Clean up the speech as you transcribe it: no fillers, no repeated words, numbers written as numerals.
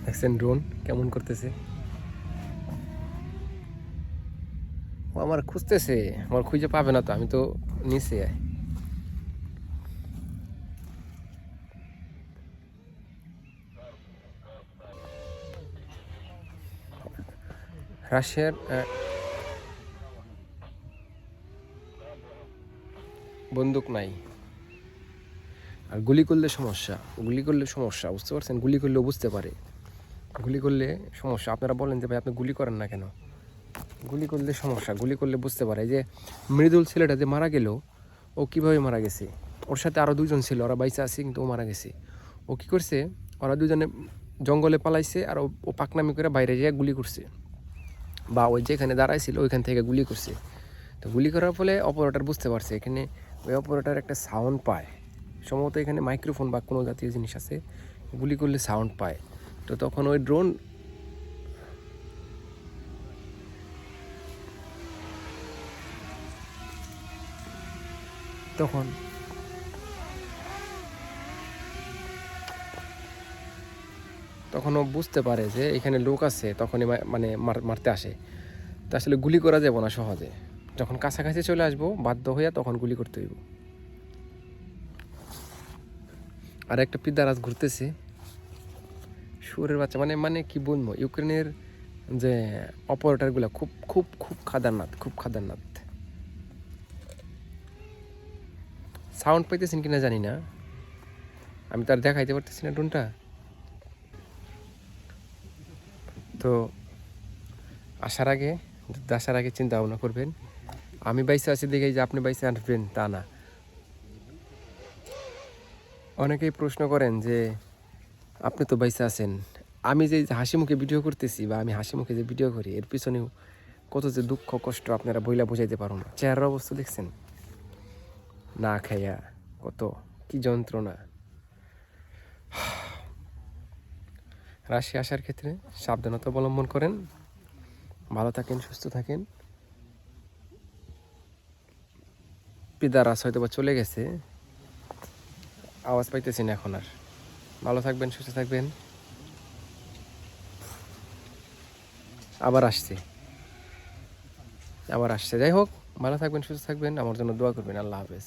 দেখছেন ড্রোন কেমন করতেছে, ও আমার খুঁজতেছে, আমার খুঁজে পাবে না তো, আমি তো নিচে। রাশিয়ার বন্দুক নাই, আর গুলি করলে সমস্যা, গুলি করলে সমস্যা, বুঝতে পারছেন? গুলি করলেও বুঝতে পারে, গুলি করলে সমস্যা। আপনারা বলেন যে ভাই আপনি গুলি করেন না কেন? গুলি করলে সমস্যা, গুলি করলে বুঝতে পারে। যে মৃদুল ছেলেটা যে মারা গেল, ও কীভাবে মারা গেছে? ওর সাথে আরও দুজন ছিল, ওরা বাইসে আছে কিন্তু ও মারা গেছে। ও কী করছে? ওরা দুজনে জঙ্গলে পালাইছে, আর ও পাকনামি করে বাইরে যেয়ে গুলি করছে, বা ওই যেখানে দাঁড়াইছিল ওইখান থেকে গুলি করছে। তো গুলি করার ফলে অপারেটর বুঝতে পারছে, এখানে ওই অপারেটর একটা সাউন্ড পায়, সম্ভবত এখানে মাইক্রোফোন বা কোনো জাতীয় জিনিস আছে, গুলি করলে সাউন্ড পায়। তো তখন ওই ড্রোন তখন তখন ও বুঝতে পারে যে এখানে লোক আছে, তখনই মানে মারতে আসে। তো আসলে গুলি করা যাবে না সহজে, যখন কাছাকাছি চলে আসবো বাধ্য হইয়া তখন গুলি করতে হইব। আর একটা পিদারাজ ঘুরতেছে, শুয়োরের বাচ্চা, মানে মানে কি বলবো, ইউক্রেনের যে অপারেটরগুলো খুব খুব খুব খাদারনাথ, খুব খাদারনাথ। সাউন্ড পাইতেছেন কিনা জানি না, আমি তার দেখাইতে পারতেছি না ড্রোনটা। তো আসার আগে, আসার আগে চিন্তা ভাবনা করবেন। আমি বাইসে আছি দেখে যে আপনি বাইসে আসবেন তা না। অনেকেই প্রশ্ন করেন যে আপনি তো বাইসে আছেন, আমি যে হাসি মুখে ভিডিও করতেছি, বা আমি হাসি মুখে যে ভিডিও করি, এর পিছনেও কত যে দুঃখ কষ্ট আপনারা বইলা বোঝাইতে পারো না। চেহারার অবস্থা দেখছেন, না খাইয়া কত কি যন্ত্রণা। রাশিয়া আসার ক্ষেত্রে সাবধানতা অবলম্বন করেন, ভালো থাকেন, সুস্থ থাকেন। পিদারাস হয়তো বা চলে গেছে, আওয়াজ পাইতেছি না এখন আর। ভালো থাকবেন, সুস্থ থাকবেন। আবার আসছে, আবার আসছে, যাই হোক, ভালো থাকবেন, সুস্থ থাকবেন, আমার জন্য দোয়া করবেন। আল্লাহ হাফেজ।